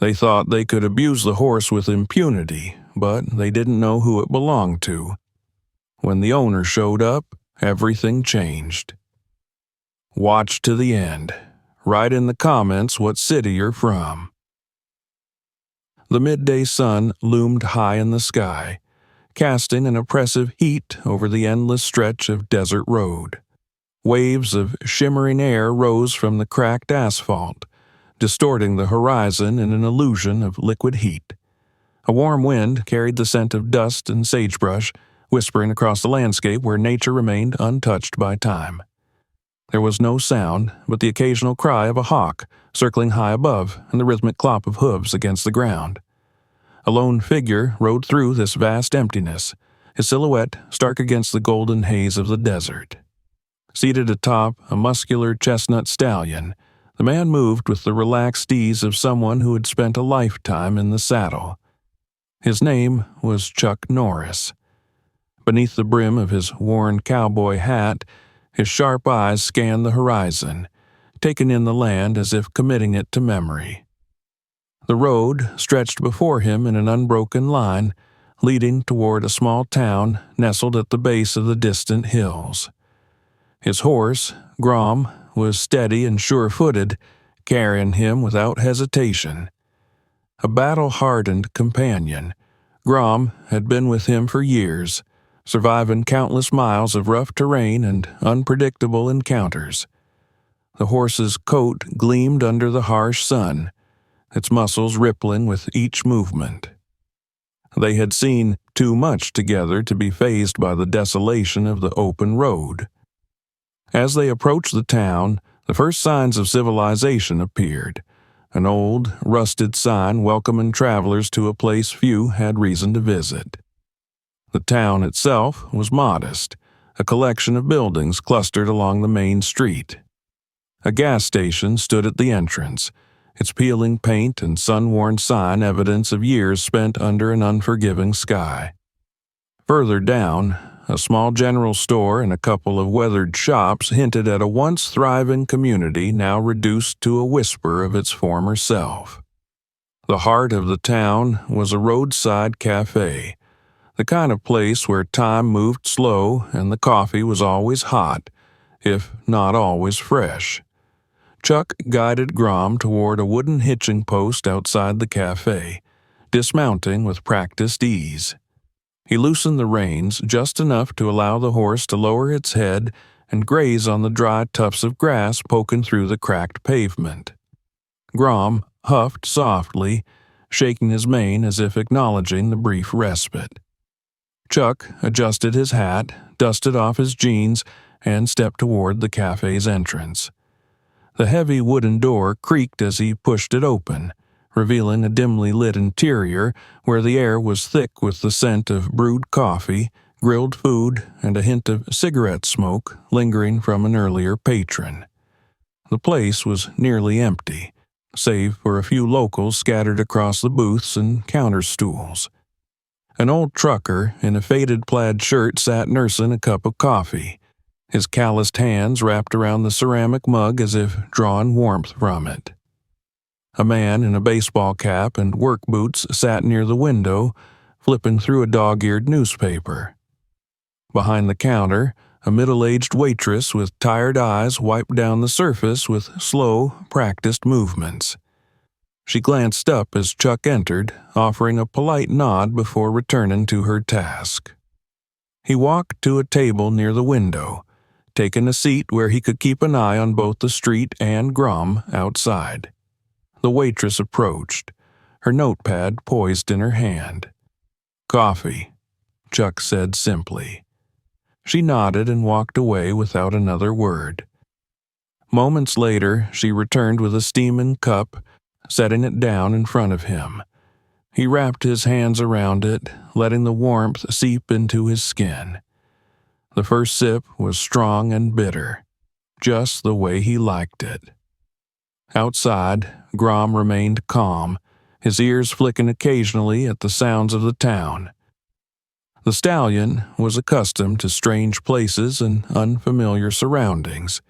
They thought they could abuse the horse with impunity, but they didn't know who it belonged to. When the owner showed up, everything changed. Watch to the end. Write in the comments what city you're from. The midday sun loomed high in the sky, casting an oppressive heat over the endless stretch of desert road. Waves of shimmering air rose from the cracked asphalt, distorting the horizon in an illusion of liquid heat. A warm wind carried the scent of dust and sagebrush, whispering across the landscape where nature remained untouched by time. There was no sound but the occasional cry of a hawk circling high above and the rhythmic clop of hooves against the ground. A lone figure rode through this vast emptiness, his silhouette stark against the golden haze of the desert. Seated atop a muscular chestnut stallion, the man moved with the relaxed ease of someone who had spent a lifetime in the saddle. His name was Chuck Norris. Beneath the brim of his worn cowboy hat, his sharp eyes scanned the horizon, taking in the land as if committing it to memory. The road stretched before him in an unbroken line, leading toward a small town nestled at the base of the distant hills. His horse, Grom, was steady and sure-footed, carrying him without hesitation. A battle-hardened companion, Grom had been with him for years, surviving countless miles of rough terrain and unpredictable encounters. The horse's coat gleamed under the harsh sun, its muscles rippling with each movement. They had seen too much together to be fazed by the desolation of the open road. As they approached the town, the first signs of civilization appeared, an old, rusted sign welcoming travelers to a place few had reason to visit. The town itself was modest, a collection of buildings clustered along the main street. A gas station stood at the entrance, its peeling paint and sun-worn sign evidence of years spent under an unforgiving sky. Further down, a small general store and a couple of weathered shops hinted at a once thriving community now reduced to a whisper of its former self. The heart of the town was a roadside cafe, the kind of place where time moved slow and the coffee was always hot, if not always fresh. Chuck guided Grom toward a wooden hitching post outside the cafe, dismounting with practiced ease. He loosened the reins just enough to allow the horse to lower its head and graze on the dry tufts of grass poking through the cracked pavement. Grom huffed softly, shaking his mane as if acknowledging the brief respite. Chuck adjusted his hat, dusted off his jeans, and stepped toward the cafe's entrance. The heavy wooden door creaked as he pushed it open, revealing a dimly lit interior where the air was thick with the scent of brewed coffee, grilled food, and a hint of cigarette smoke lingering from an earlier patron. The place was nearly empty, save for a few locals scattered across the booths and counter stools. An old trucker in a faded plaid shirt sat nursing a cup of coffee, his calloused hands wrapped around the ceramic mug as if drawing warmth from it. A man in a baseball cap and work boots sat near the window, flipping through a dog-eared newspaper. Behind the counter, a middle-aged waitress with tired eyes wiped down the surface with slow, practiced movements. She glanced up as Chuck entered, offering a polite nod before returning to her task. He walked to a table near the window, taking a seat where he could keep an eye on both the street and Grom outside. The waitress approached, her notepad poised in her hand. "Coffee," Chuck said simply. She nodded and walked away without another word. Moments later, she returned with a steaming cup, setting it down in front of him. He wrapped his hands around it, letting the warmth seep into his skin. The first sip was strong and bitter, just the way he liked it. Outside, Grom remained calm, his ears flicking occasionally at the sounds of the town. The stallion was accustomed to strange places and unfamiliar surroundings.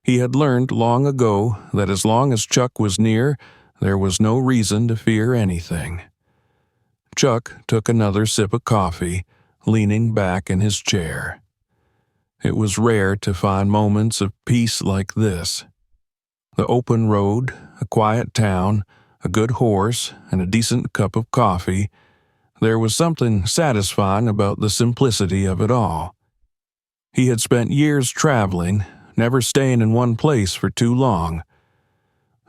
He had learned long ago that as long as Chuck was near, there was no reason to fear anything. Chuck took another sip of coffee, leaning back in his chair. It was rare to find moments of peace like this. The open road, a quiet town, a good horse, and a decent cup of coffee. There was something satisfying about the simplicity of it all. He had spent years traveling, never staying in one place for too long.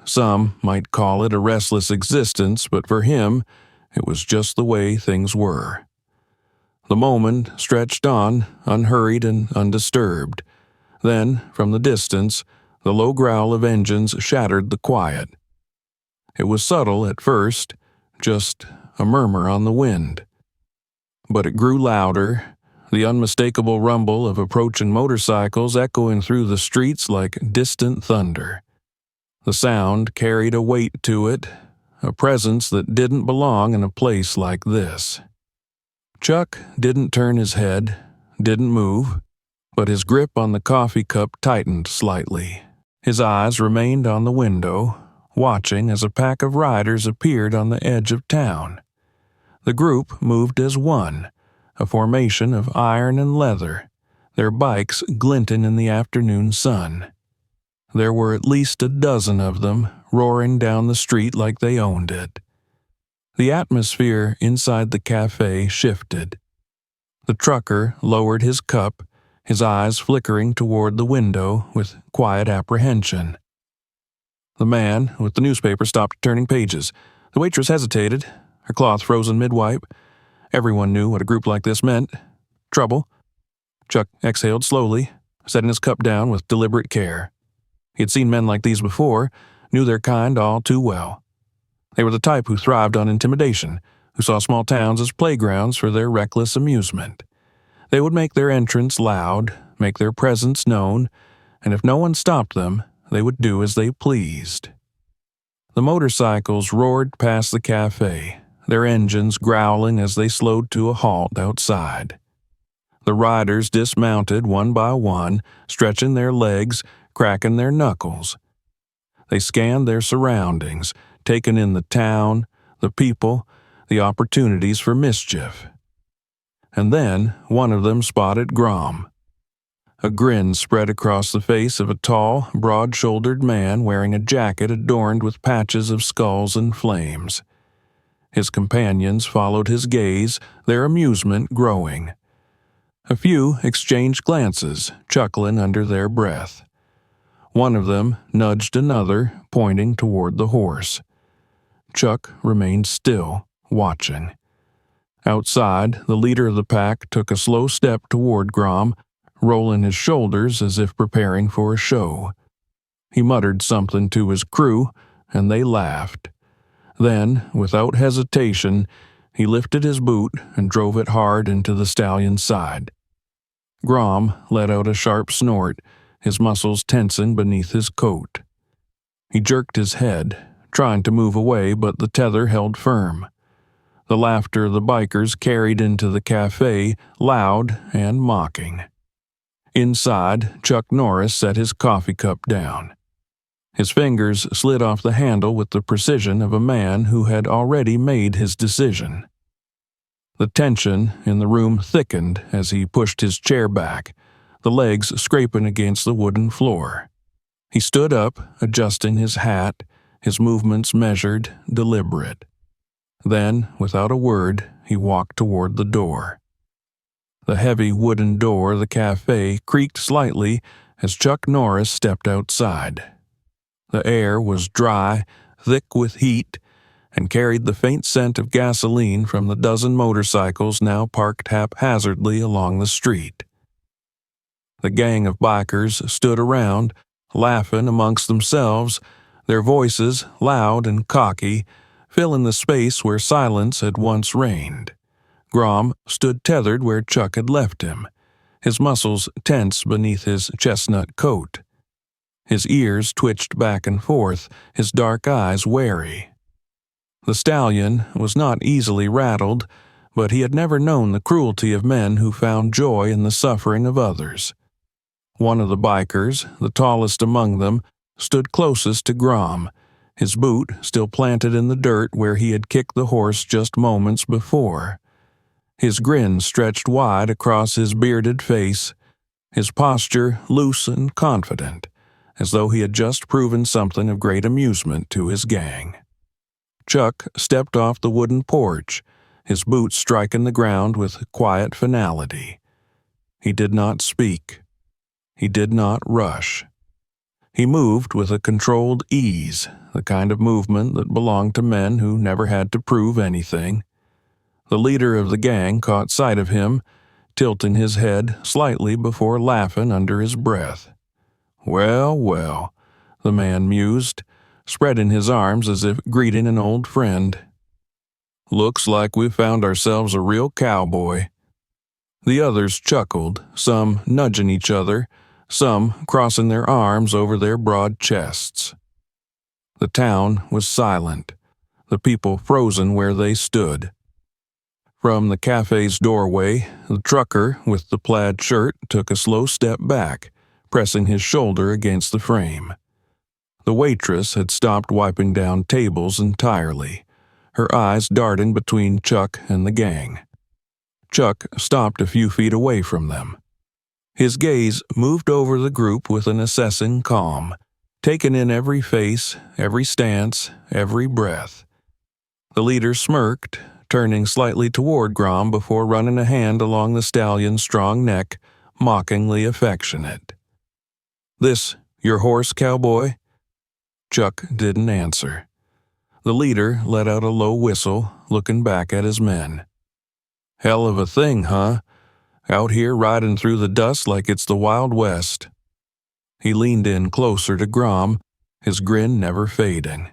Some might call it a restless existence, but for him, it was just the way things were. The moment stretched on, unhurried and undisturbed. Then, from the distance, the low growl of engines shattered the quiet. It was subtle at first, just a murmur on the wind. But it grew louder, the unmistakable rumble of approaching motorcycles echoing through the streets like distant thunder. The sound carried a weight to it, a presence that didn't belong in a place like this. Chuck didn't turn his head, didn't move, but his grip on the coffee cup tightened slightly. His eyes remained on the window, watching as a pack of riders appeared on the edge of town. The group moved as one, a formation of iron and leather, their bikes glinting in the afternoon sun. There were at least a dozen of them, roaring down the street like they owned it. The atmosphere inside the cafe shifted. The trucker lowered his cup, his eyes flickering toward the window with quiet apprehension. The man with the newspaper stopped turning pages. The waitress hesitated, her cloth frozen mid-wipe. Everyone knew what a group like this meant. Trouble. Chuck exhaled slowly, setting his cup down with deliberate care. He had seen men like these before, knew their kind all too well. They were the type who thrived on intimidation, who saw small towns as playgrounds for their reckless amusement. They would make their entrance loud, make their presence known, and if no one stopped them, they would do as they pleased. The motorcycles roared past the cafe, their engines growling as they slowed to a halt outside. The riders dismounted one by one, stretching their legs, cracking their knuckles. They scanned their surroundings, taking in the town, the people, the opportunities for mischief. And then one of them spotted Grom. A grin spread across the face of a tall, broad-shouldered man wearing a jacket adorned with patches of skulls and flames. His companions followed his gaze, their amusement growing. A few exchanged glances, chuckling under their breath. One of them nudged another, pointing toward the horse. Chuck remained still, watching. Outside, the leader of the pack took a slow step toward Grom, rolling his shoulders as if preparing for a show. He muttered something to his crew, and they laughed. Then, without hesitation, he lifted his boot and drove it hard into the stallion's side. Grom let out a sharp snort, his muscles tensing beneath his coat. He jerked his head, trying to move away, but the tether held firm. The laughter of the bikers carried into the cafe, loud and mocking. Inside, Chuck Norris set his coffee cup down. His fingers slid off the handle with the precision of a man who had already made his decision. The tension in the room thickened as he pushed his chair back, the legs scraping against the wooden floor. He stood up, adjusting his hat, his movements measured, deliberate. Then, without a word, he walked toward the door. The heavy wooden door of the cafe creaked slightly as Chuck Norris stepped outside. The air was dry, thick with heat, and carried the faint scent of gasoline from the dozen motorcycles now parked haphazardly along the street. The gang of bikers stood around, laughing amongst themselves, their voices, loud and cocky, filling the space where silence had once reigned. Grom stood tethered where Chuck had left him, his muscles tense beneath his chestnut coat. His ears twitched back and forth, his dark eyes wary. The stallion was not easily rattled, but he had never known the cruelty of men who found joy in the suffering of others. One of the bikers, the tallest among them, stood closest to Grom, his boot still planted in the dirt where he had kicked the horse just moments before. His grin stretched wide across his bearded face, his posture loose and confident, as though he had just proven something of great amusement to his gang. Chuck stepped off the wooden porch, his boots striking the ground with quiet finality. He did not speak. He did not rush. He moved with a controlled ease, the kind of movement that belonged to men who never had to prove anything. The leader of the gang caught sight of him, tilting his head slightly before laughing under his breath. "Well, well," the man mused, spreading his arms as if greeting an old friend. "Looks like we've found ourselves a real cowboy." The others chuckled, some nudging each other, some crossing their arms over their broad chests. The town was silent, the people frozen where they stood. From the cafe's doorway, the trucker with the plaid shirt took a slow step back, pressing his shoulder against the frame. The waitress had stopped wiping down tables entirely, her eyes darting between Chuck and the gang. Chuck stopped a few feet away from them. His gaze moved over the group with an assessing calm, taking in every face, every stance, every breath. The leader smirked, turning slightly toward Grom before running a hand along the stallion's strong neck, mockingly affectionate. "This your horse, cowboy?" Chuck didn't answer. The leader let out a low whistle, looking back at his men. "Hell of a thing, huh? Out here riding through the dust like it's the Wild West." He leaned in closer to Grom, his grin never fading.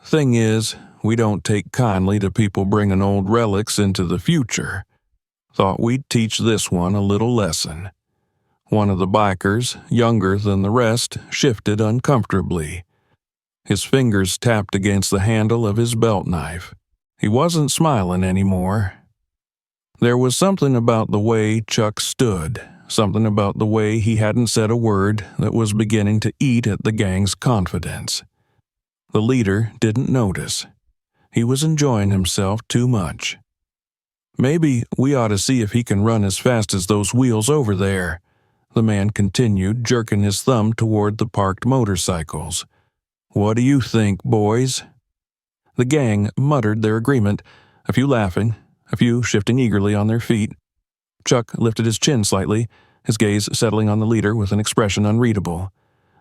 "Thing is, we don't take kindly to people bringing old relics into the future. Thought we'd teach this one a little lesson." One of the bikers, younger than the rest, shifted uncomfortably. His fingers tapped against the handle of his belt knife. He wasn't smiling anymore. There was something about the way Chuck stood, something about the way he hadn't said a word that was beginning to eat at the gang's confidence. The leader didn't notice. He was enjoying himself too much. "Maybe we ought to see if he can run as fast as those wheels over there," the man continued, jerking his thumb toward the parked motorcycles. "What do you think, boys?" The gang muttered their agreement, a few laughing, a few shifting eagerly on their feet. Chuck lifted his chin slightly, his gaze settling on the leader with an expression unreadable.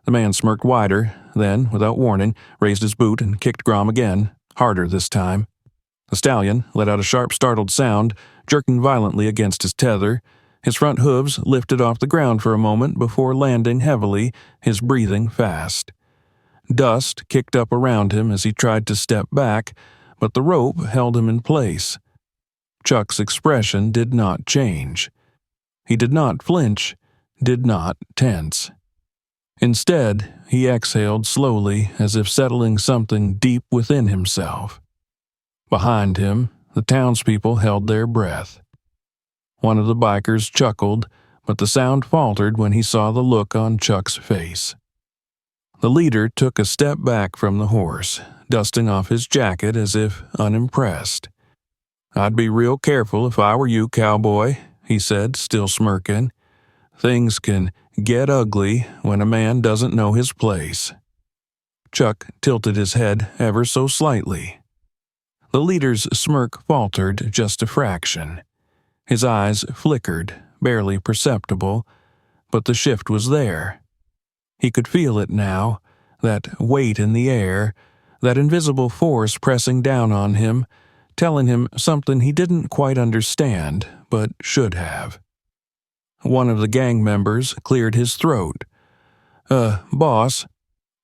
The man smirked wider, then, without warning, raised his boot and kicked Grom again, harder this time. The stallion let out a sharp, startled sound, jerking violently against his tether. His front hooves lifted off the ground for a moment before landing heavily, his breathing fast. Dust kicked up around him as he tried to step back, but the rope held him in place. Chuck's expression did not change. He did not flinch, did not tense. Instead, he exhaled slowly as if settling something deep within himself. Behind him, the townspeople held their breath. One of the bikers chuckled, but the sound faltered when he saw the look on Chuck's face. The leader took a step back from the horse, dusting off his jacket as if unimpressed. "I'd be real careful if I were you, cowboy," he said, still smirking. "Things can get ugly when a man doesn't know his place." Chuck tilted his head ever so slightly. The leader's smirk faltered just a fraction. His eyes flickered, barely perceptible, but the shift was there. He could feel it now, that weight in the air, that invisible force pressing down on him, telling him something he didn't quite understand, but should have. One of the gang members cleared his throat. Boss."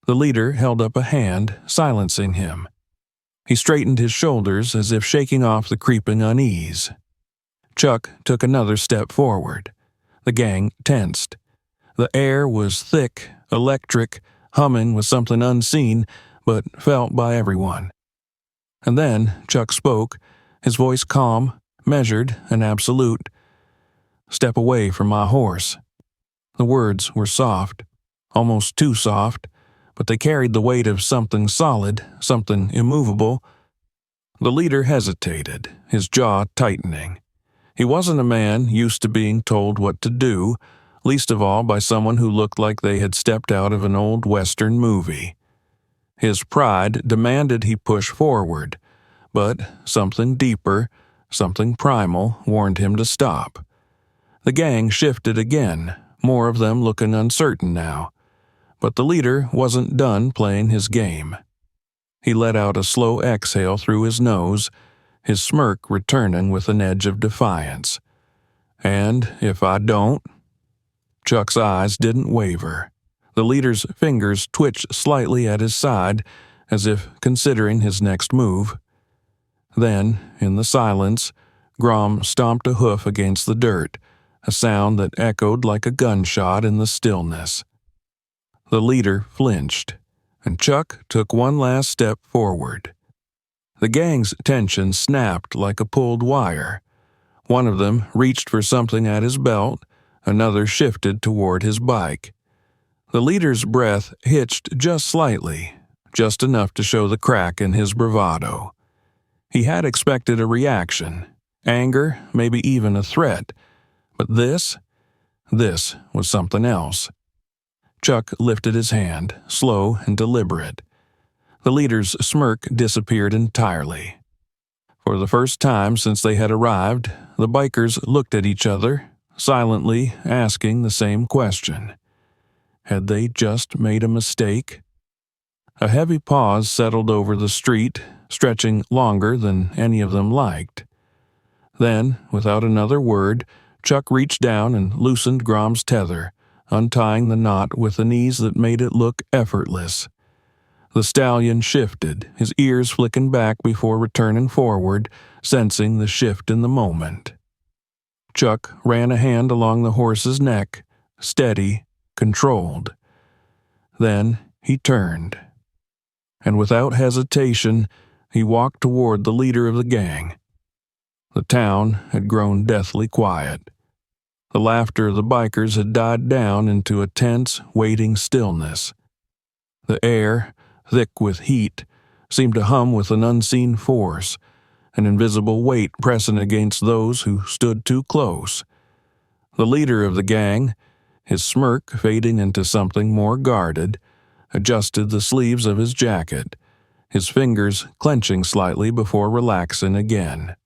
The leader held up a hand, silencing him. He straightened his shoulders as if shaking off the creeping unease. Chuck took another step forward. The gang tensed. The air was thick, electric, humming with something unseen, but felt by everyone. And then Chuck spoke, his voice calm, measured, and absolute. "Step away from my horse." The words were soft, almost too soft, but they carried the weight of something solid, something immovable. The leader hesitated, his jaw tightening. He wasn't a man used to being told what to do, least of all by someone who looked like they had stepped out of an old Western movie. His pride demanded he push forward, but something deeper, something primal, warned him to stop. The gang shifted again, more of them looking uncertain now. But the leader wasn't done playing his game. He let out a slow exhale through his nose, his smirk returning with an edge of defiance. "And if I don't?" Chuck's eyes didn't waver. The leader's fingers twitched slightly at his side, as if considering his next move. Then, in the silence, Grom stomped a hoof against the dirt, a sound that echoed like a gunshot in the stillness. The leader flinched, and Chuck took one last step forward. The gang's tension snapped like a pulled wire. One of them reached for something at his belt, another shifted toward his bike. The leader's breath hitched just slightly, just enough to show the crack in his bravado. He had expected a reaction, anger, maybe even a threat, but this was something else. Chuck lifted his hand, slow and deliberate. The leader's smirk disappeared entirely. For the first time since they had arrived, the bikers looked at each other, silently asking the same question. Had they just made a mistake? A heavy pause settled over the street, stretching longer than any of them liked. Then, without another word, Chuck reached down and loosened Grom's tether, untying the knot with an ease that made it look effortless. The stallion shifted, his ears flicking back before returning forward, sensing the shift in the moment. Chuck ran a hand along the horse's neck, steady, controlled. Then he turned, and without hesitation, he walked toward the leader of the gang. The town had grown deathly quiet. The laughter of the bikers had died down into a tense, waiting stillness. The air, thick with heat, seemed to hum with an unseen force, an invisible weight pressing against those who stood too close. The leader of the gang, his smirk fading into something more guarded, adjusted the sleeves of his jacket, his fingers clenching slightly before relaxing again.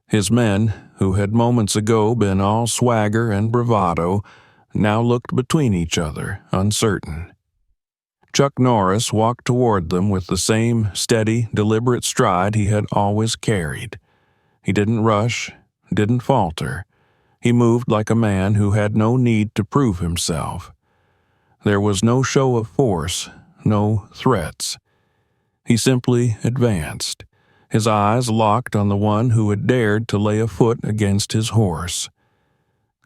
His men, who had moments ago been all swagger and bravado, now looked between each other, uncertain. Chuck Norris walked toward them with the same steady, deliberate stride he had always carried. He didn't rush, didn't falter. He moved like a man who had no need to prove himself. There was no show of force, no threats. He simply advanced, his eyes locked on the one who had dared to lay a foot against his horse.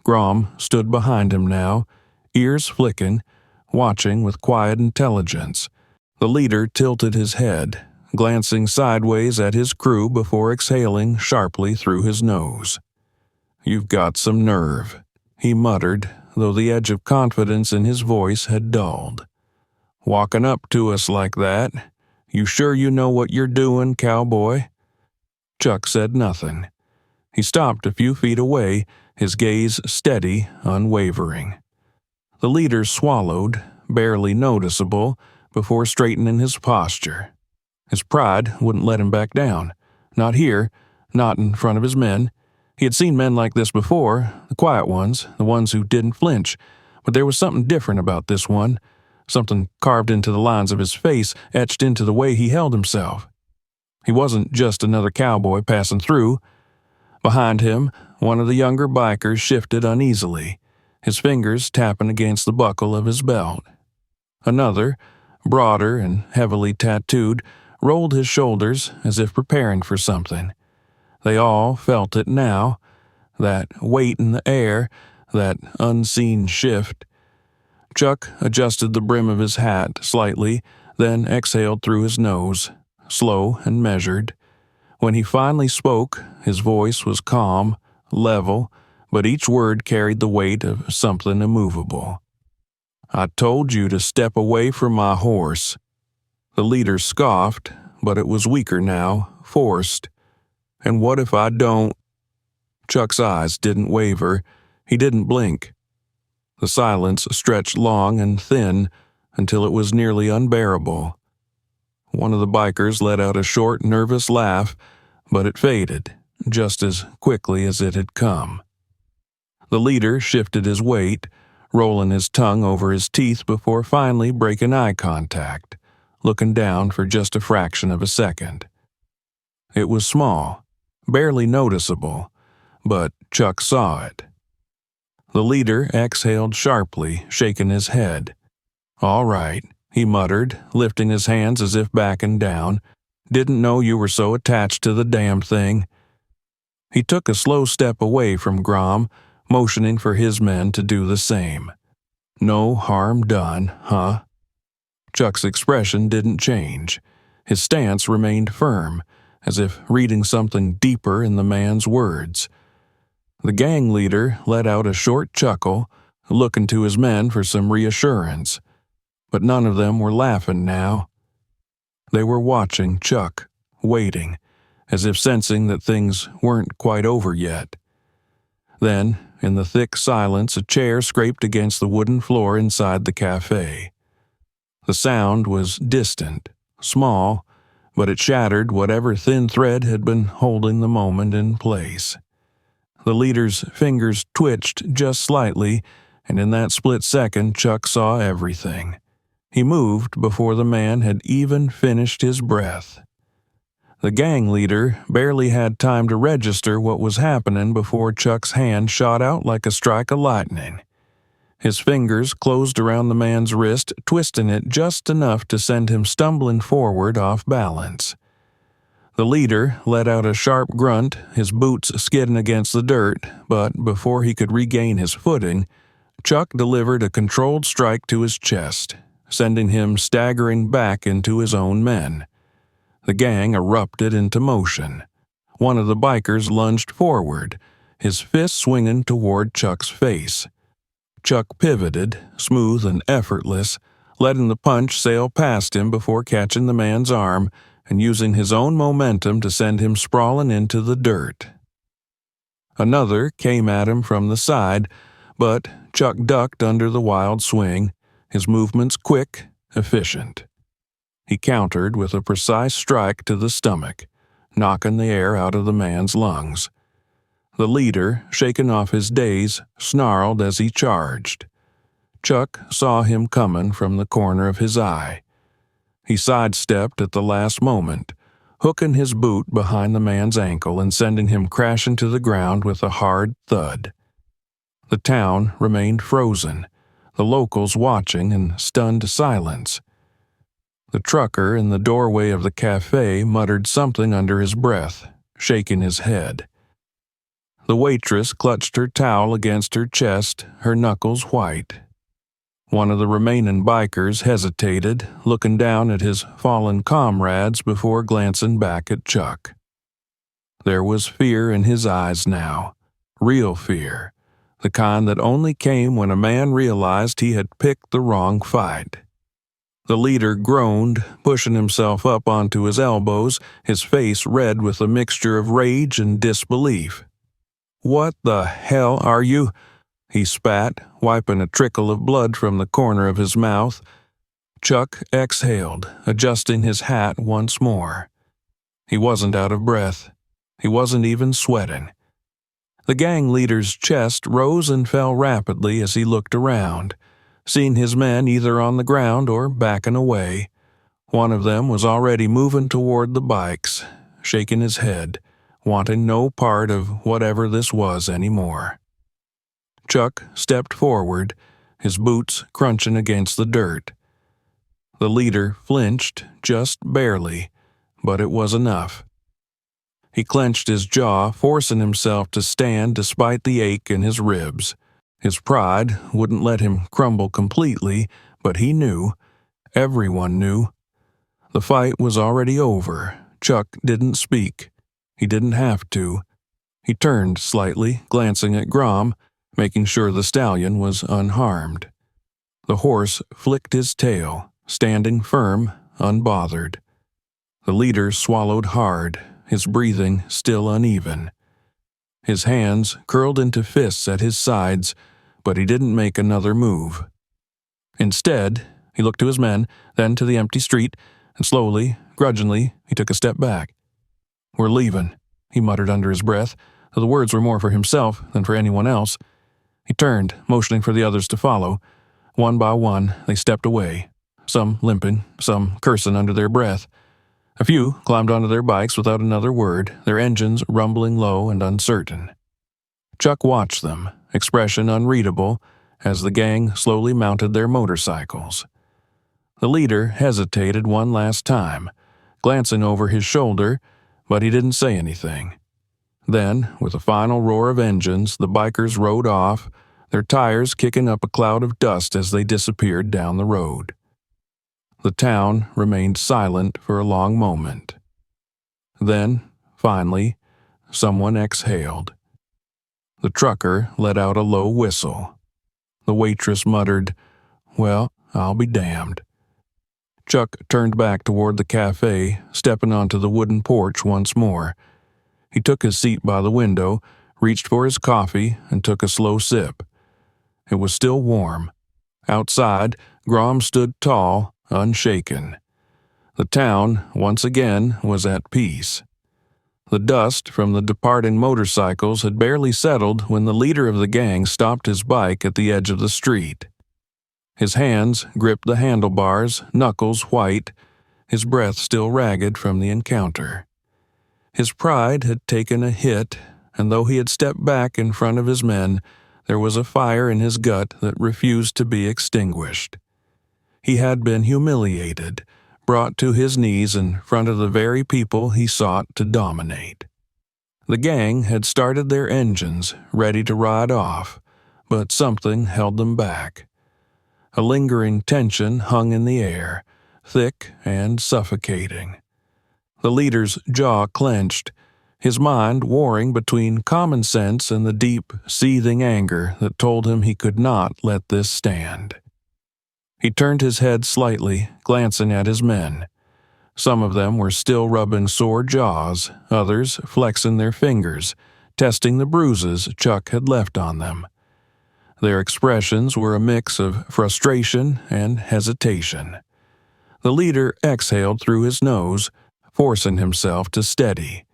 Grom stood behind him now, ears flicking, watching with quiet intelligence. The leader tilted his head, glancing sideways at his crew before exhaling sharply through his nose. "You've got some nerve," he muttered, though the edge of confidence in his voice had dulled. "Walking up to us like that. You sure you know what you're doing, cowboy?" Chuck said nothing. He stopped a few feet away, his gaze steady, unwavering. The leader swallowed, barely noticeable, before straightening his posture. His pride wouldn't let him back down. Not here, not in front of his men. He had seen men like this before, the quiet ones, the ones who didn't flinch, but there was something different about this one, something carved into the lines of his face, etched into the way he held himself. He wasn't just another cowboy passing through. Behind him, one of the younger bikers shifted uneasily, his fingers tapping against the buckle of his belt. Another, broader and heavily tattooed, rolled his shoulders as if preparing for something. They all felt it now, that weight in the air, that unseen shift. Chuck adjusted the brim of his hat slightly, then exhaled through his nose, slow and measured. When he finally spoke, his voice was calm, level, but each word carried the weight of something immovable. "I told you to step away from my horse." The leader scoffed, but it was weaker now, forced. "And what if I don't?" Chuck's eyes didn't waver. He didn't blink. The silence stretched long and thin until it was nearly unbearable. One of the bikers let out a short, nervous laugh, but it faded just as quickly as it had come. The leader shifted his weight, rolling his tongue over his teeth before finally breaking eye contact, looking down for just a fraction of a second. It was small, barely noticeable, but Chuck saw it. The leader exhaled sharply, shaking his head. "All right," he muttered, lifting his hands as if backing down. "Didn't know you were so attached to the damn thing." He took a slow step away from Grom, motioning for his men to do the same. "No harm done, huh?" Chuck's expression didn't change. His stance remained firm, as if reading something deeper in the man's words. The gang leader let out a short chuckle, looking to his men for some reassurance. But none of them were laughing now. They were watching Chuck, waiting, as if sensing that things weren't quite over yet. Then, in the thick silence, a chair scraped against the wooden floor inside the cafe. The sound was distant, small, but it shattered whatever thin thread had been holding the moment in place. The leader's fingers twitched just slightly, and in that split second Chuck saw everything. He moved before the man had even finished his breath. The gang leader barely had time to register what was happening before Chuck's hand shot out like a strike of lightning. His fingers closed around the man's wrist, twisting it just enough to send him stumbling forward off balance. The leader let out a sharp grunt, his boots skidding against the dirt, but before he could regain his footing, Chuck delivered a controlled strike to his chest, sending him staggering back into his own men. The gang erupted into motion. One of the bikers lunged forward, his fist swinging toward Chuck's face. Chuck pivoted, smooth and effortless, letting the punch sail past him before catching the man's arm and using his own momentum to send him sprawling into the dirt. Another came at him from the side, but Chuck ducked under the wild swing, his movements quick, efficient. He countered with a precise strike to the stomach, knocking the air out of the man's lungs. The leader, shaking off his daze, snarled as he charged. Chuck saw him coming from the corner of his eye. He sidestepped at the last moment, hooking his boot behind the man's ankle and sending him crashing to the ground with a hard thud. The town remained frozen, the locals watching in stunned silence. The trucker in the doorway of the cafe muttered something under his breath, shaking his head. The waitress clutched her towel against her chest, her knuckles white. One of the remaining bikers hesitated, looking down at his fallen comrades before glancing back at Chuck. There was fear in his eyes now, real fear, the kind that only came when a man realized he had picked the wrong fight. The leader groaned, pushing himself up onto his elbows, his face red with a mixture of rage and disbelief. "What the hell are you?" he spat, wiping a trickle of blood from the corner of his mouth. Chuck exhaled, adjusting his hat once more. He wasn't out of breath. He wasn't even sweating. The gang leader's chest rose and fell rapidly as he looked around, seeing his men either on the ground or backing away. One of them was already moving toward the bikes, shaking his head, wanting no part of whatever this was anymore. Chuck stepped forward, his boots crunching against the dirt. The leader flinched, just barely, but it was enough. He clenched his jaw, forcing himself to stand despite the ache in his ribs. His pride wouldn't let him crumble completely, but he knew, everyone knew. The fight was already over. Chuck didn't speak. He didn't have to. He turned slightly, glancing at Grom, making sure the stallion was unharmed. The horse flicked his tail, standing firm, unbothered. The leader swallowed hard, his breathing still uneven. His hands curled into fists at his sides, but he didn't make another move. Instead, he looked to his men, then to the empty street, and slowly, grudgingly, he took a step back. "We're leaving," he muttered under his breath, though the words were more for himself than for anyone else. He turned, motioning for the others to follow. One by one, they stepped away, some limping, some cursing under their breath. A few climbed onto their bikes without another word, their engines rumbling low and uncertain. Chuck watched them, expression unreadable, as the gang slowly mounted their motorcycles. The leader hesitated one last time, glancing over his shoulder, but he didn't say anything. Then, with a final roar of engines, the bikers rode off, their tires kicking up a cloud of dust as they disappeared down the road. The town remained silent for a long moment. Then, finally, someone exhaled. The trucker let out a low whistle. The waitress muttered, "Well, I'll be damned." Chuck turned back toward the cafe, stepping onto the wooden porch once more. He took his seat by the window, reached for his coffee, and took a slow sip. It was still warm. Outside, Grom stood tall, unshaken. The town, once again, was at peace. The dust from the departing motorcycles had barely settled when the leader of the gang stopped his bike at the edge of the street. His hands gripped the handlebars, knuckles white, his breath still ragged from the encounter. His pride had taken a hit, and though he had stepped back in front of his men, there was a fire in his gut that refused to be extinguished. He had been humiliated, brought to his knees in front of the very people he sought to dominate. The gang had started their engines, ready to ride off, but something held them back. A lingering tension hung in the air, thick and suffocating. The leader's jaw clenched, his mind warring between common sense and the deep, seething anger that told him he could not let this stand. He turned his head slightly, glancing at his men. Some of them were still rubbing sore jaws, others flexing their fingers, testing the bruises Chuck had left on them. Their expressions were a mix of frustration and hesitation. The leader exhaled through his nose, forcing himself to steady.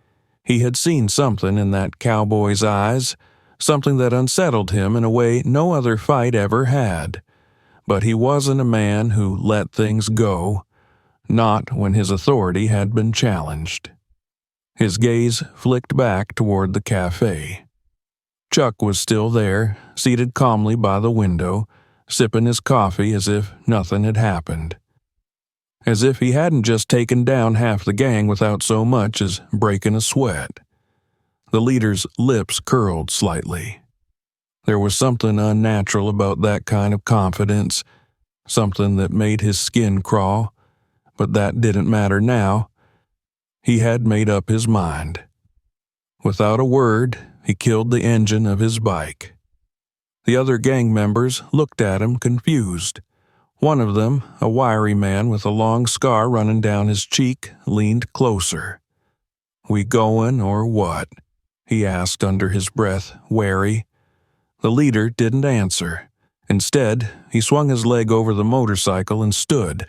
He had seen something in that cowboy's eyes, something that unsettled him in a way no other fight ever had. But he wasn't a man who let things go, not when his authority had been challenged. His gaze flicked back toward the cafe. Chuck was still there, seated calmly by the window, sipping his coffee as if nothing had happened. As if he hadn't just taken down half the gang without so much as breaking a sweat. The leader's lips curled slightly. There was something unnatural about that kind of confidence, something that made his skin crawl, but that didn't matter now. He had made up his mind. Without a word, he killed the engine of his bike. The other gang members looked at him confused. One of them, a wiry man with a long scar running down his cheek, leaned closer. "We goin' or what?" he asked under his breath, wary. The leader didn't answer. Instead, he swung his leg over the motorcycle and stood.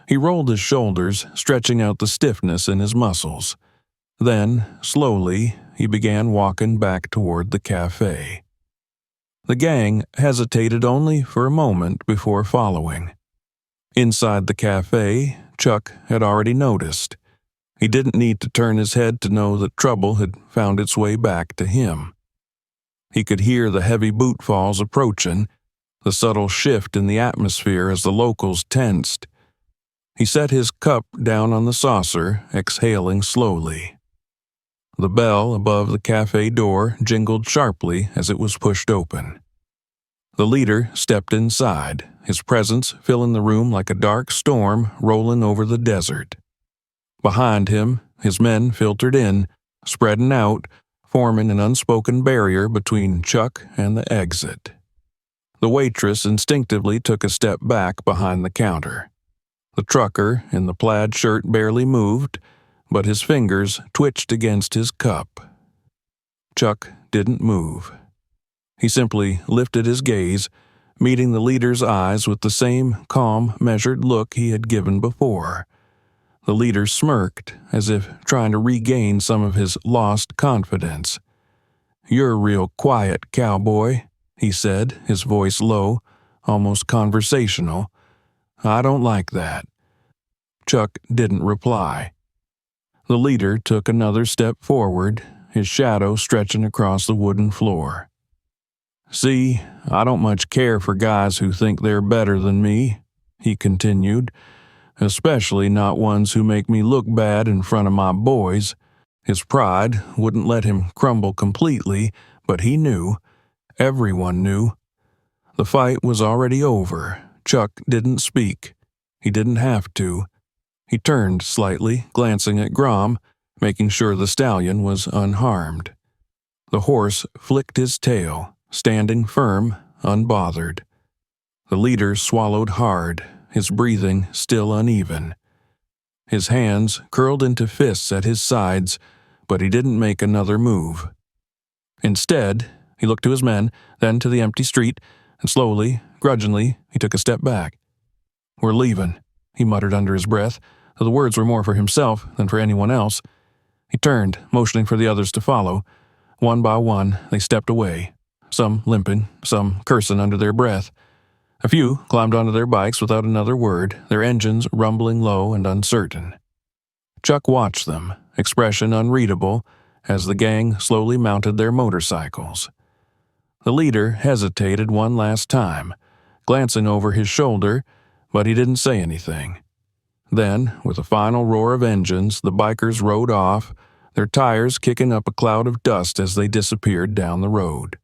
He rolled his shoulders, stretching out the stiffness in his muscles. Then, slowly, he began walking back toward the cafe. The gang hesitated only for a moment before following. Inside the cafe, Chuck had already noticed. He didn't need to turn his head to know that trouble had found its way back to him. He could hear the heavy bootfalls approaching, the subtle shift in the atmosphere as the locals tensed. He set his cup down on the saucer, exhaling slowly. The bell above the cafe door jingled sharply as it was pushed open. The leader stepped inside, his presence filling the room like a dark storm rolling over the desert. Behind him, his men filtered in, spreading out, forming an unspoken barrier between Chuck and the exit. The waitress instinctively took a step back behind the counter. The trucker in the plaid shirt barely moved, but his fingers twitched against his cup. Chuck didn't move. He simply lifted his gaze, meeting the leader's eyes with the same calm, measured look he had given before. The leader smirked, as if trying to regain some of his lost confidence. "You're real quiet, cowboy," he said, his voice low, almost conversational. "I don't like that." Chuck didn't reply. The leader took another step forward, his shadow stretching across the wooden floor. "See, I don't much care for guys who think they're better than me," he continued, "especially not ones who make me look bad in front of my boys." His pride wouldn't let him crumble completely, but he knew. Everyone knew. The fight was already over. Chuck didn't speak. He didn't have to. He turned slightly, glancing at Grom, making sure the stallion was unharmed. The horse flicked his tail, standing firm, unbothered. The leader swallowed hard, his breathing still uneven. His hands curled into fists at his sides, but he didn't make another move. Instead, he looked to his men, then to the empty street, and slowly, grudgingly, he took a step back. "We're leaving," he muttered under his breath, though the words were more for himself than for anyone else. He turned, motioning for the others to follow. One by one, they stepped away, some limping, some cursing under their breath. A few climbed onto their bikes without another word, their engines rumbling low and uncertain. Chuck watched them, expression unreadable, as the gang slowly mounted their motorcycles. The leader hesitated one last time, glancing over his shoulder, but he didn't say anything. Then, with a final roar of engines, the bikers rode off, their tires kicking up a cloud of dust as they disappeared down the road.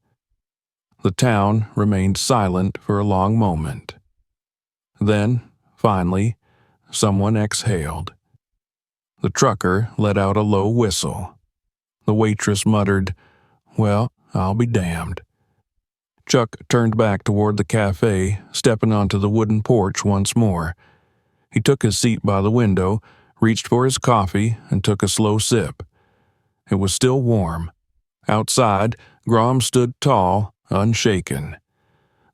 The town remained silent for a long moment. Then, finally, someone exhaled. The trucker let out a low whistle. The waitress muttered, "Well, I'll be damned." Chuck turned back toward the cafe, stepping onto the wooden porch once more. He took his seat by the window, reached for his coffee, and took a slow sip. It was still warm. Outside, Grom stood tall, unshaken.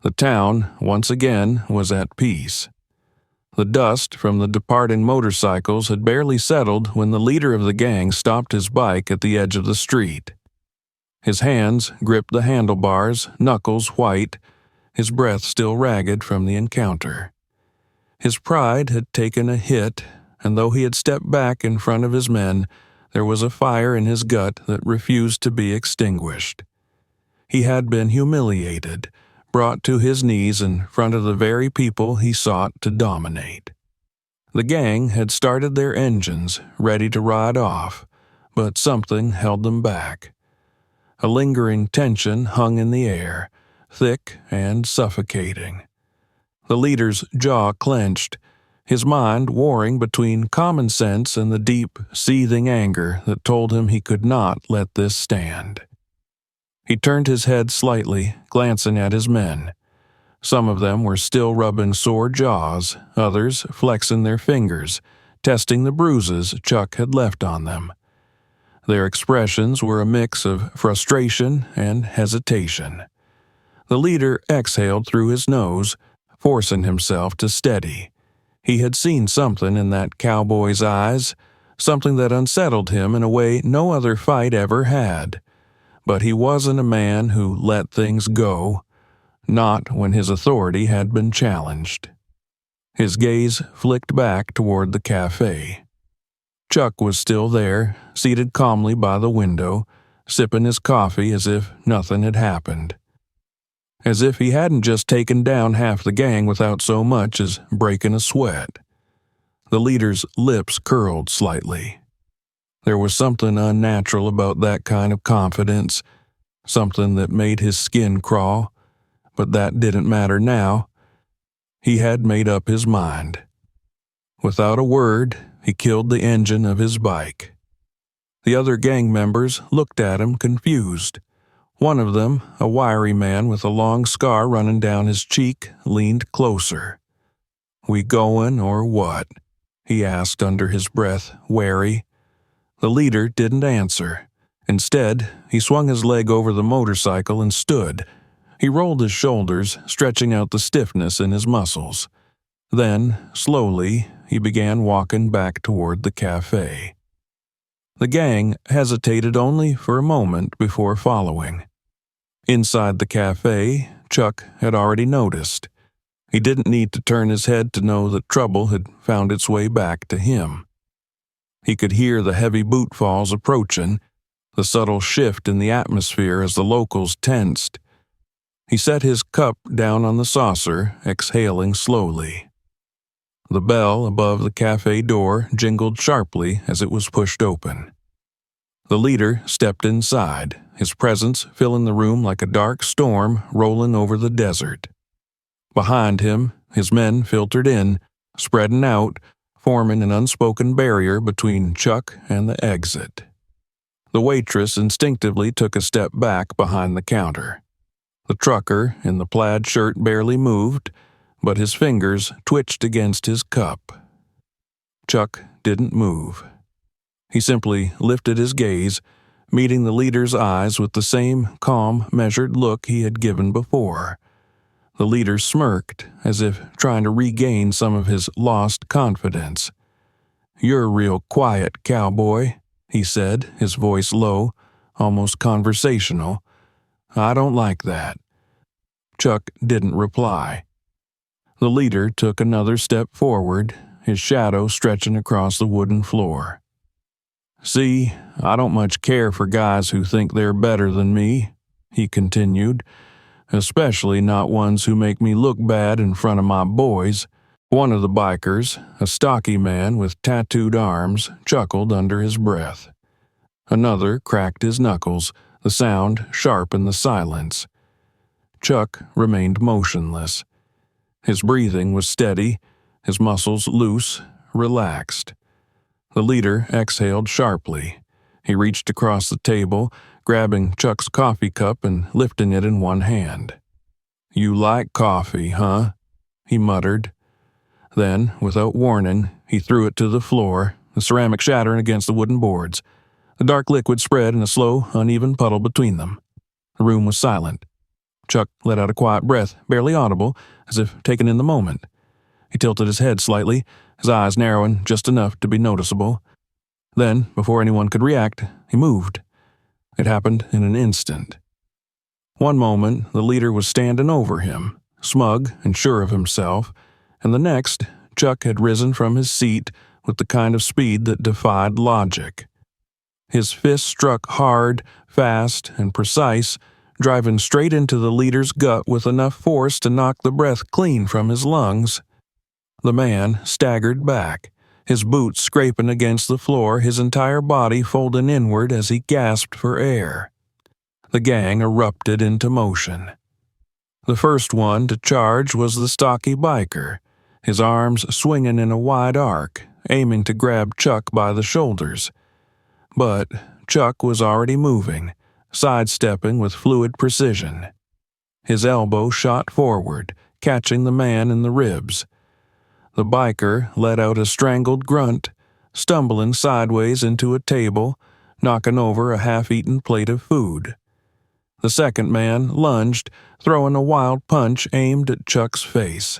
The town, once again, was at peace. The dust from the departing motorcycles had barely settled when the leader of the gang stopped his bike at the edge of the street. His hands gripped the handlebars, knuckles white, his breath still ragged from the encounter. His pride had taken a hit, and though he had stepped back in front of his men, there was a fire in his gut that refused to be extinguished. He had been humiliated, brought to his knees in front of the very people he sought to dominate. The gang had started their engines, ready to ride off, but something held them back. A lingering tension hung in the air, thick and suffocating. The leader's jaw clenched, his mind warring between common sense and the deep, seething anger that told him he could not let this stand. He turned his head slightly, glancing at his men. Some of them were still rubbing sore jaws, others flexing their fingers, testing the bruises Chuck had left on them. Their expressions were a mix of frustration and hesitation. The leader exhaled through his nose, forcing himself to steady. He had seen something in that cowboy's eyes, something that unsettled him in a way no other fight ever had. But he wasn't a man who let things go, not when his authority had been challenged. His gaze flicked back toward the cafe. Chuck was still there, seated calmly by the window, sipping his coffee as if nothing had happened. As if he hadn't just taken down half the gang without so much as breaking a sweat. The leader's lips curled slightly. There was something unnatural about that kind of confidence, something that made his skin crawl, but that didn't matter now. He had made up his mind. Without a word, he killed the engine of his bike. The other gang members looked at him confused. One of them, a wiry man with a long scar running down his cheek, leaned closer. "We goin' or what?" he asked under his breath, wary. The leader didn't answer. Instead, he swung his leg over the motorcycle and stood. He rolled his shoulders, stretching out the stiffness in his muscles. Then, slowly, he began walking back toward the cafe. The gang hesitated only for a moment before following. Inside the cafe, Chuck had already noticed. He didn't need to turn his head to know that trouble had found its way back to him. He could hear the heavy bootfalls approaching, the subtle shift in the atmosphere as the locals tensed. He set his cup down on the saucer, exhaling slowly. The bell above the cafe door jingled sharply as it was pushed open. The leader stepped inside, his presence filling the room like a dark storm rolling over the desert. Behind him, his men filtered in, spreading out, forming an unspoken barrier between Chuck and the exit. The waitress instinctively took a step back behind the counter. The trucker in the plaid shirt barely moved, but his fingers twitched against his cup. Chuck didn't move. He simply lifted his gaze, meeting the leader's eyes with the same calm, measured look he had given before. The leader smirked, as if trying to regain some of his lost confidence. "You're real quiet, cowboy," he said, his voice low, almost conversational. "I don't like that." Chuck didn't reply. The leader took another step forward, his shadow stretching across the wooden floor. "See, I don't much care for guys who think they're better than me," he continued, "especially not ones who make me look bad in front of my boys." One of the bikers, a stocky man with tattooed arms, chuckled under his breath. Another cracked his knuckles, the sound sharp in the silence. Chuck remained motionless. His breathing was steady, his muscles loose, relaxed. The leader exhaled sharply. He reached across the table, grabbing Chuck's coffee cup and lifting it in one hand. "You like coffee, huh?" he muttered. Then, without warning, he threw it to the floor, the ceramic shattering against the wooden boards. The dark liquid spread in a slow, uneven puddle between them. The room was silent. Chuck let out a quiet breath, barely audible, as if taken in the moment. He tilted his head slightly, his eyes narrowing just enough to be noticeable. Then, before anyone could react, he moved. It happened in an instant. One moment, the leader was standing over him, smug and sure of himself, and the next, Chuck had risen from his seat with the kind of speed that defied logic. His fist struck hard, fast, and precise, driving straight into the leader's gut with enough force to knock the breath clean from his lungs. The man staggered back, his boots scraping against the floor, his entire body folding inward as he gasped for air. The gang erupted into motion. The first one to charge was the stocky biker, his arms swinging in a wide arc, aiming to grab Chuck by the shoulders. But Chuck was already moving, sidestepping with fluid precision. His elbow shot forward, catching the man in the ribs. The biker let out a strangled grunt, stumbling sideways into a table, knocking over a half-eaten plate of food. The second man lunged, throwing a wild punch aimed at Chuck's face.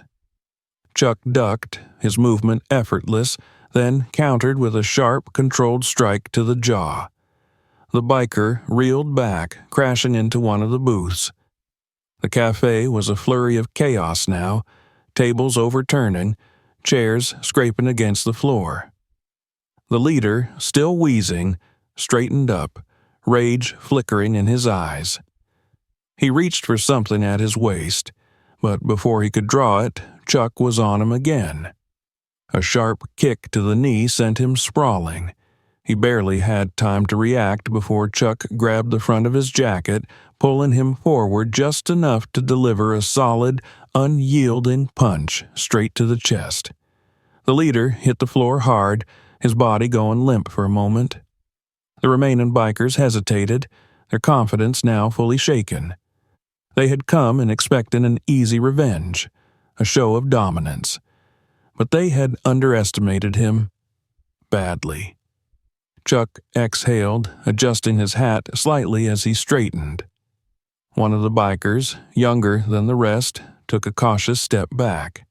Chuck ducked, his movement effortless, then countered with a sharp, controlled strike to the jaw. The biker reeled back, crashing into one of the booths. The cafe was a flurry of chaos now, tables overturning, chairs scraping against the floor. The leader, still wheezing, straightened up, rage flickering in his eyes. He reached for something at his waist, but before he could draw it, Chuck was on him again. A sharp kick to the knee sent him sprawling. He barely had time to react before Chuck grabbed the front of his jacket, pulling him forward just enough to deliver a solid, unyielding punch straight to the chest. The leader hit the floor hard, his body going limp for a moment. The remaining bikers hesitated, their confidence now fully shaken. They had come in expecting an easy revenge, a show of dominance, but they had underestimated him badly. Chuck exhaled, adjusting his hat slightly as he straightened. One of the bikers, younger than the rest, took a cautious step back.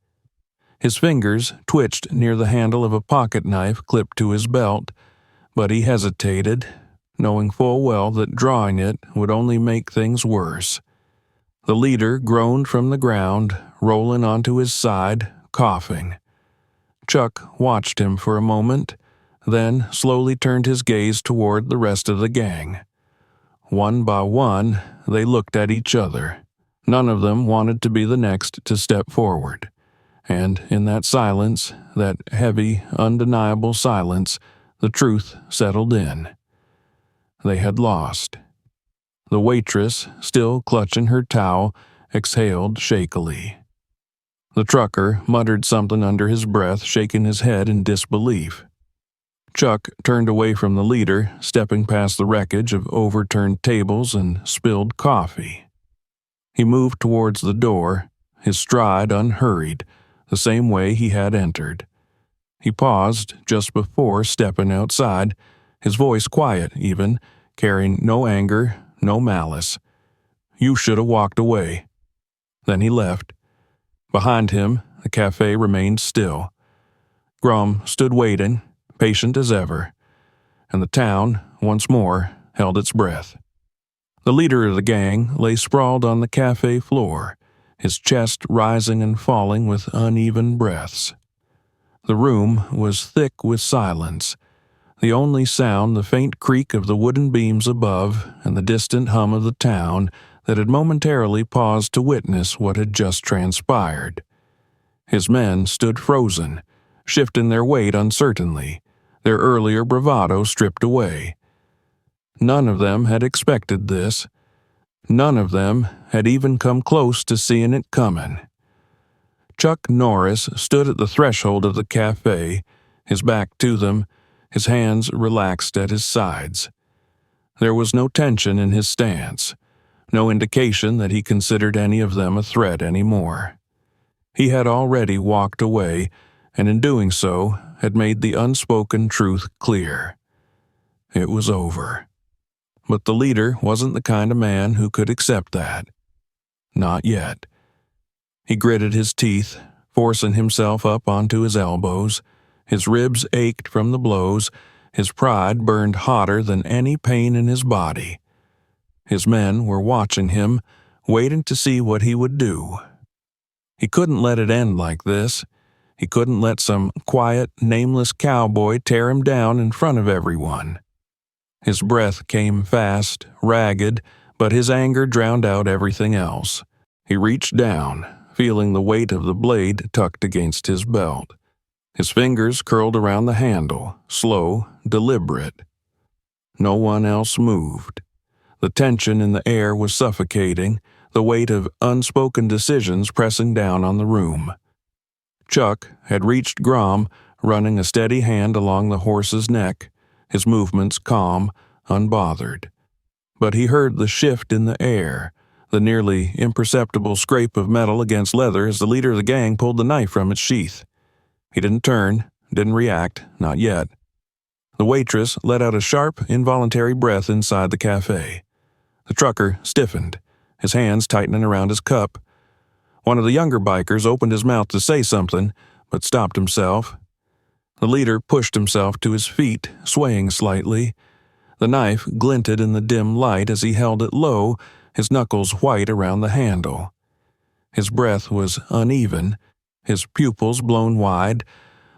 His fingers twitched near the handle of a pocket knife clipped to his belt, but he hesitated, knowing full well that drawing it would only make things worse. The leader groaned from the ground, rolling onto his side, coughing. Chuck watched him for a moment, then slowly turned his gaze toward the rest of the gang. One by one, they looked at each other. None of them wanted to be the next to step forward. And in that silence, that heavy, undeniable silence, the truth settled in. They had lost. The waitress, still clutching her towel, exhaled shakily. The trucker muttered something under his breath, shaking his head in disbelief. Chuck turned away from the leader, stepping past the wreckage of overturned tables and spilled coffee. He moved towards the door, his stride unhurried, the same way he had entered. He paused just before stepping outside, his voice quiet even, carrying no anger, no malice. "You should have walked away." Then he left. Behind him, the cafe remained still. Grum stood waiting, patient as ever, and the town, once more, held its breath. The leader of the gang lay sprawled on the cafe floor, his chest rising and falling with uneven breaths. The room was thick with silence, the only sound the faint creak of the wooden beams above and the distant hum of the town that had momentarily paused to witness what had just transpired. His men stood frozen, shifting their weight uncertainly, their earlier bravado stripped away. None of them had expected this. None of them had even come close to seeing it coming. Chuck Norris stood at the threshold of the cafe, his back to them, his hands relaxed at his sides. There was no tension in his stance, no indication that he considered any of them a threat anymore. He had already walked away, and in doing so, had made the unspoken truth clear. It was over. But the leader wasn't the kind of man who could accept that. Not yet. He gritted his teeth, forcing himself up onto his elbows. His ribs ached from the blows. His pride burned hotter than any pain in his body. His men were watching him, waiting to see what he would do. He couldn't let it end like this. He couldn't let some quiet, nameless cowboy tear him down in front of everyone. His breath came fast, ragged, but his anger drowned out everything else. He reached down, feeling the weight of the blade tucked against his belt. His fingers curled around the handle, slow, deliberate. No one else moved. The tension in the air was suffocating, the weight of unspoken decisions pressing down on the room. Chuck had reached Grom, running a steady hand along the horse's neck, his movements calm, unbothered. But he heard the shift in the air, the nearly imperceptible scrape of metal against leather as the leader of the gang pulled the knife from its sheath. He didn't turn, didn't react, not yet. The waitress let out a sharp, involuntary breath inside the cafe. The trucker stiffened, his hands tightening around his cup. One of the younger bikers opened his mouth to say something, but stopped himself. The leader pushed himself to his feet, swaying slightly. The knife glinted in the dim light as he held it low, his knuckles white around the handle. His breath was uneven, his pupils blown wide,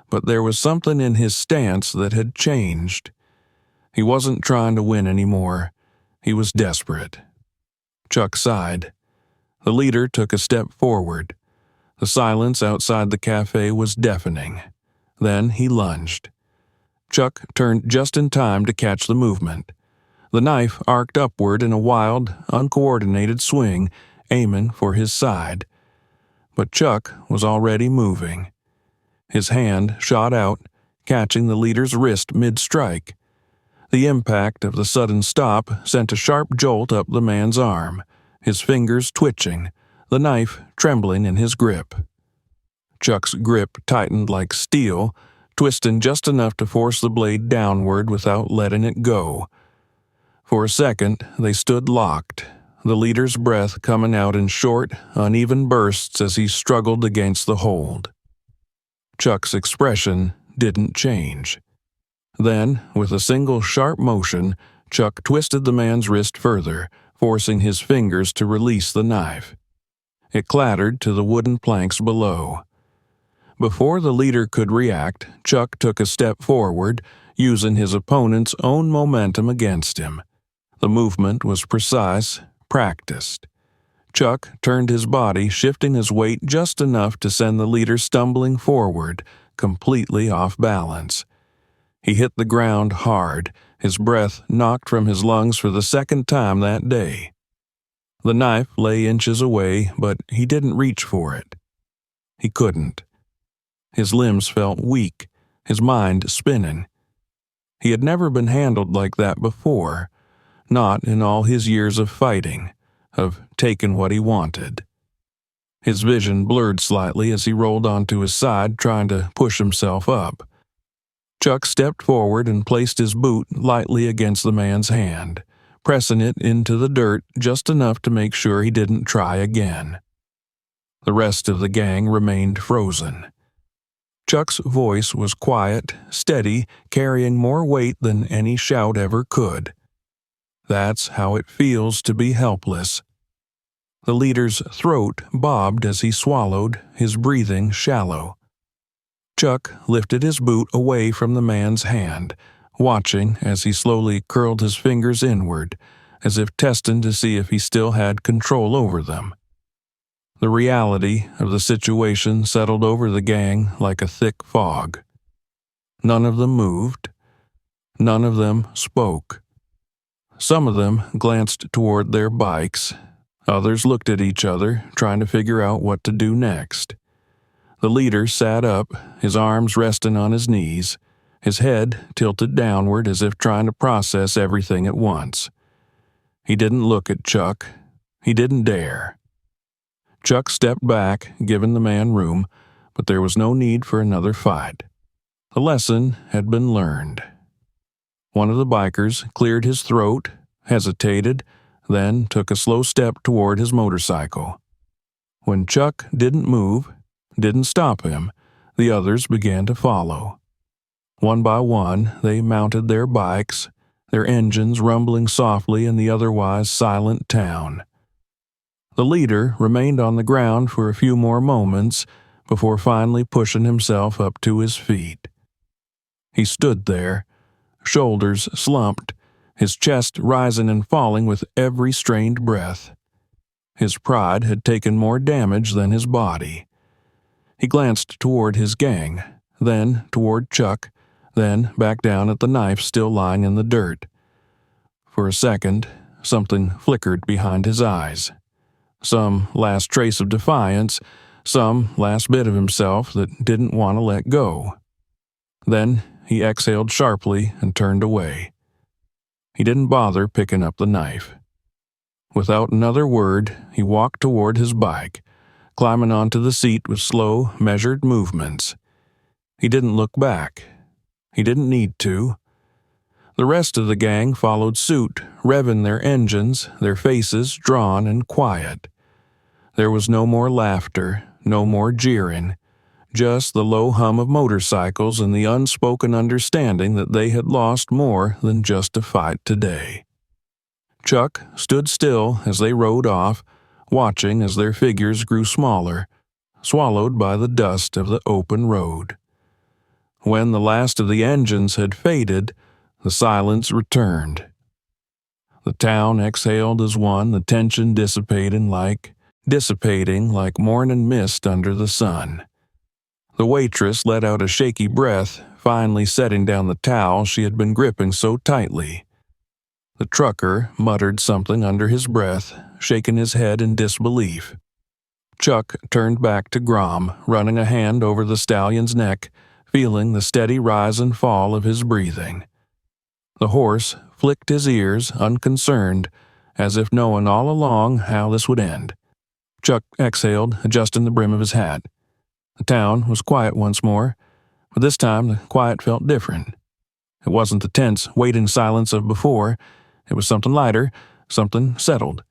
but there was something in his stance that had changed. He wasn't trying to win anymore. He was desperate. Chuck sighed. The leader took a step forward. The silence outside the cafe was deafening. Then he lunged. Chuck turned just in time to catch the movement. The knife arced upward in a wild, uncoordinated swing, aiming for his side. But Chuck was already moving. His hand shot out, catching the leader's wrist mid-strike. The impact of the sudden stop sent a sharp jolt up the man's arm, his fingers twitching, the knife trembling in his grip. Chuck's grip tightened like steel, twisting just enough to force the blade downward without letting it go. For a second, they stood locked, the leader's breath coming out in short, uneven bursts as he struggled against the hold. Chuck's expression didn't change. Then, with a single sharp motion, Chuck twisted the man's wrist further, forcing his fingers to release the knife. It clattered to the wooden planks below. Before the leader could react, Chuck took a step forward, using his opponent's own momentum against him. The movement was precise, practiced. Chuck turned his body, shifting his weight just enough to send the leader stumbling forward, completely off balance. He hit the ground hard, his breath knocked from his lungs for the second time that day. The knife lay inches away, but he didn't reach for it. He couldn't. His limbs felt weak, his mind spinning. He had never been handled like that before, not in all his years of fighting, of taking what he wanted. His vision blurred slightly as he rolled onto his side, trying to push himself up. Chuck stepped forward and placed his boot lightly against the man's hand, pressing it into the dirt just enough to make sure he didn't try again. The rest of the gang remained frozen. Chuck's voice was quiet, steady, carrying more weight than any shout ever could. That's how it feels to be helpless. The leader's throat bobbed as he swallowed, his breathing shallow. Chuck lifted his boot away from the man's hand, watching as he slowly curled his fingers inward, as if testing to see if he still had control over them. The reality of the situation settled over the gang like a thick fog. None of them moved. None of them spoke. Some of them glanced toward their bikes. Others looked at each other, trying to figure out what to do next. The leader sat up, his arms resting on his knees, his head tilted downward as if trying to process everything at once. He didn't look at Chuck. He didn't dare. Chuck stepped back, giving the man room, but there was no need for another fight. The lesson had been learned. One of the bikers cleared his throat, hesitated, then took a slow step toward his motorcycle. When Chuck didn't move, didn't stop him, the others began to follow. One by one, they mounted their bikes, their engines rumbling softly in the otherwise silent town. The leader remained on the ground for a few more moments before finally pushing himself up to his feet. He stood there, shoulders slumped, his chest rising and falling with every strained breath. His pride had taken more damage than his body. He glanced toward his gang, then toward Chuck, then back down at the knife still lying in the dirt. For a second, something flickered behind his eyes. Some last trace of defiance, some last bit of himself that didn't want to let go. Then he exhaled sharply and turned away. He didn't bother picking up the knife. Without another word, he walked toward his bike, climbing onto the seat with slow, measured movements. He didn't look back. He didn't need to. The rest of the gang followed suit, revving their engines, their faces drawn and quiet. There was no more laughter, no more jeering, just the low hum of motorcycles and the unspoken understanding that they had lost more than just a fight today. Chuck stood still as they rode off, watching as their figures grew smaller, swallowed by the dust of the open road. When the last of the engines had faded, the silence returned. The town exhaled as one, the tension dissipating like morning mist under the sun. The waitress let out a shaky breath, finally setting down the towel she had been gripping so tightly. The trucker muttered something under his breath, shaking his head in disbelief. Chuck turned back to Grom, running a hand over the stallion's neck, feeling the steady rise and fall of his breathing. The horse flicked his ears, unconcerned, as if knowing all along how this would end. Chuck exhaled, adjusting the brim of his hat. The town was quiet once more, but this time the quiet felt different. It wasn't the tense, waiting silence of before. It was something lighter, something settled.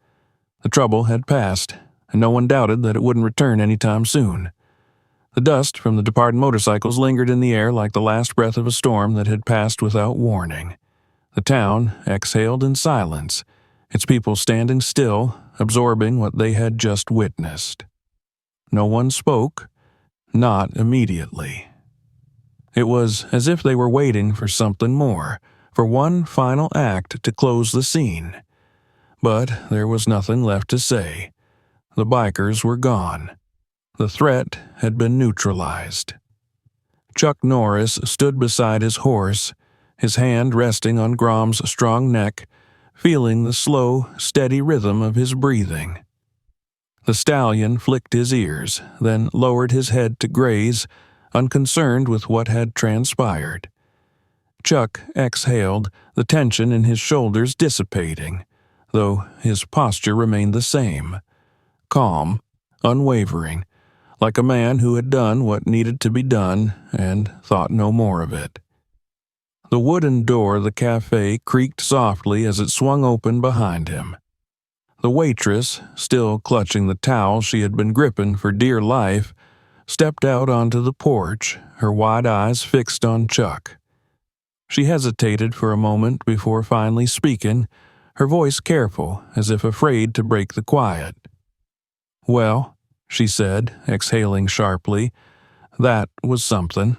The trouble had passed, and no one doubted that it wouldn't return any time soon. The dust from the departing motorcycles lingered in the air like the last breath of a storm that had passed without warning. The town exhaled in silence, its people standing still, absorbing what they had just witnessed. No one spoke, not immediately. It was as if they were waiting for something more, for one final act to close the scene. But there was nothing left to say. The bikers were gone. The threat had been neutralized. Chuck Norris stood beside his horse, his hand resting on Grom's strong neck, feeling the slow, steady rhythm of his breathing. The stallion flicked his ears, then lowered his head to graze, unconcerned with what had transpired. Chuck exhaled, the tension in his shoulders dissipating, though his posture remained the same. Calm, unwavering, like a man who had done what needed to be done and thought no more of it. The wooden door of the cafe creaked softly as it swung open behind him. The waitress, still clutching the towel she had been gripping for dear life, stepped out onto the porch, her wide eyes fixed on Chuck. She hesitated for a moment before finally speaking, her voice careful, as if afraid to break the quiet. "Well," she said, exhaling sharply, "that was something."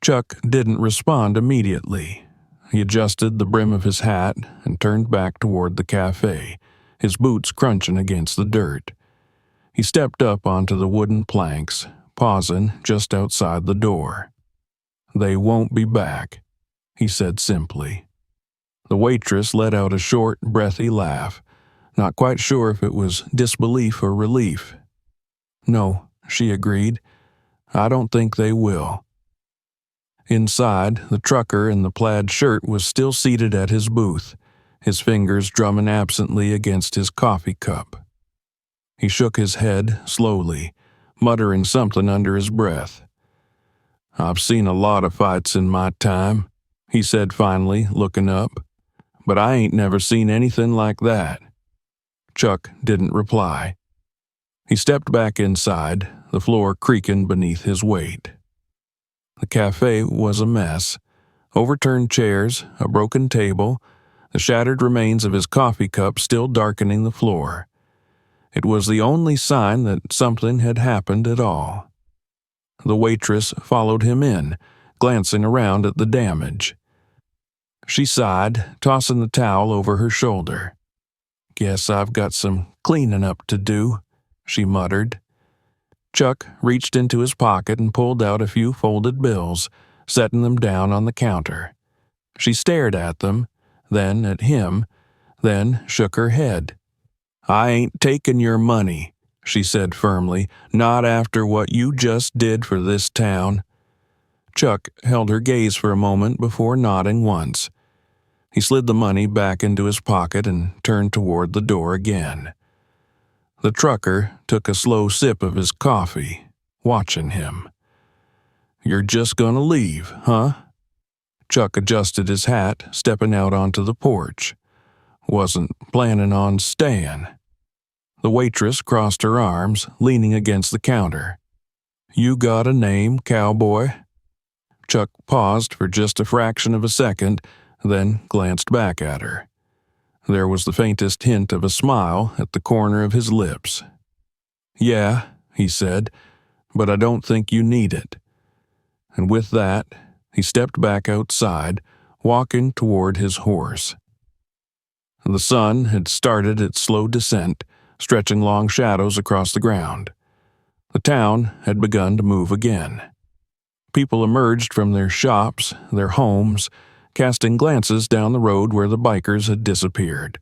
Chuck didn't respond immediately. He adjusted the brim of his hat and turned back toward the cafe, his boots crunching against the dirt. He stepped up onto the wooden planks, pausing just outside the door. "They won't be back," he said simply. The waitress let out a short, breathy laugh, not quite sure if it was disbelief or relief. "No," she agreed. "I don't think they will." Inside, the trucker in the plaid shirt was still seated at his booth, his fingers drumming absently against his coffee cup. He shook his head slowly, muttering something under his breath. "I've seen a lot of fights in my time," he said finally, looking up, "but I ain't never seen anything like that." Chuck didn't reply. He stepped back inside, the floor creaking beneath his weight. The cafe was a mess. Overturned chairs, a broken table, the shattered remains of his coffee cup still darkening the floor. It was the only sign that something had happened at all. The waitress followed him in, glancing around at the damage. She sighed, tossing the towel over her shoulder. "Guess I've got some cleaning up to do," she muttered. Chuck reached into his pocket and pulled out a few folded bills, setting them down on the counter. She stared at them, then at him, then shook her head. "I ain't taking your money," she said firmly, "not after what you just did for this town." Chuck held her gaze for a moment before nodding once. He slid the money back into his pocket and turned toward the door again. The trucker took a slow sip of his coffee, watching him. "You're just gonna leave, huh?" Chuck adjusted his hat, stepping out onto the porch. "Wasn't planning on staying." The waitress crossed her arms, leaning against the counter. "You got a name, cowboy?" Chuck paused for just a fraction of a second, then glanced back at her. There was the faintest hint of a smile at the corner of his lips. "Yeah," he said, "but I don't think you need it." And with that, he stepped back outside, walking toward his horse. The sun had started its slow descent, stretching long shadows across the ground. The town had begun to move again. People emerged from their shops, their homes, casting glances down the road where the bikers had disappeared.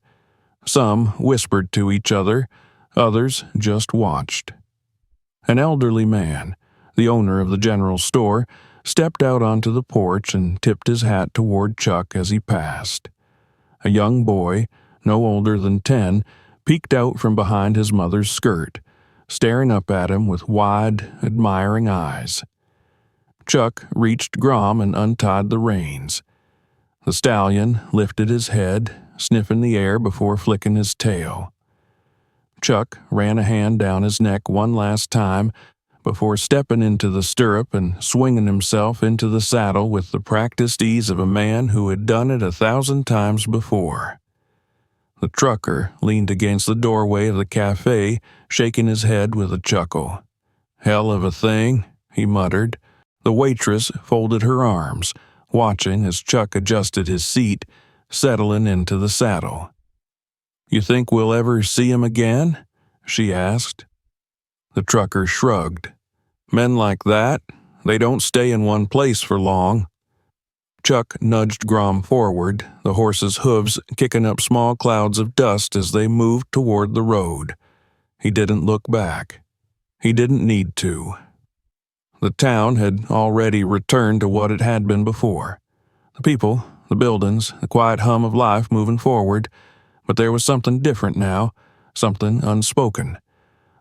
Some whispered to each other, others just watched. An elderly man, the owner of the general store, stepped out onto the porch and tipped his hat toward Chuck as he passed. A young boy, no older than 10, peeked out from behind his mother's skirt, staring up at him with wide, admiring eyes. Chuck reached Grom and untied the reins. The stallion lifted his head, sniffing the air before flicking his tail. Chuck ran a hand down his neck one last time before stepping into the stirrup and swinging himself into the saddle with the practiced ease of a man who had done it 1,000 times before. The trucker leaned against the doorway of the cafe, shaking his head with a chuckle. "Hell of a thing," he muttered. The waitress folded her arms, watching as Chuck adjusted his seat, settling into the saddle. "You think we'll ever see him again?" she asked. The trucker shrugged. "Men like that, they don't stay in one place for long." Chuck nudged Grom forward, the horse's hooves kicking up small clouds of dust as they moved toward the road. He didn't look back. He didn't need to. The town had already returned to what it had been before. The people, the buildings, the quiet hum of life moving forward, but there was something different now, something unspoken.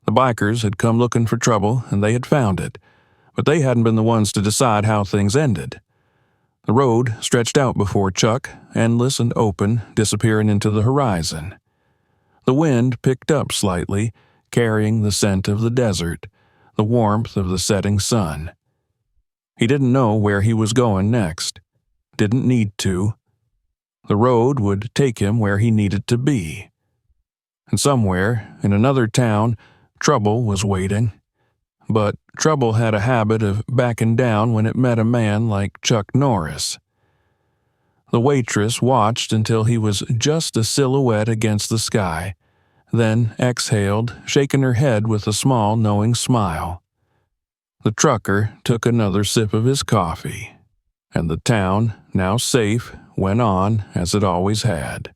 The bikers had come looking for trouble, and they had found it, but they hadn't been the ones to decide how things ended. The road stretched out before Chuck, endless and open, disappearing into the horizon. The wind picked up slightly, carrying the scent of the desert, the warmth of the setting sun. He didn't know where he was going next. Didn't need to. The road would take him where he needed to be. And somewhere, in another town, trouble was waiting. But trouble had a habit of backing down when it met a man like Chuck Norris. The waitress watched until he was just a silhouette against the sky, then exhaled, shaking her head with a small, knowing smile. The trucker took another sip of his coffee, and the town, now safe, went on as it always had.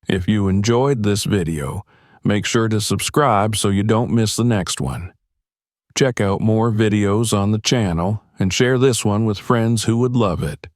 If you enjoyed this video, make sure to subscribe so you don't miss the next one. Check out more videos on the channel and share this one with friends who would love it.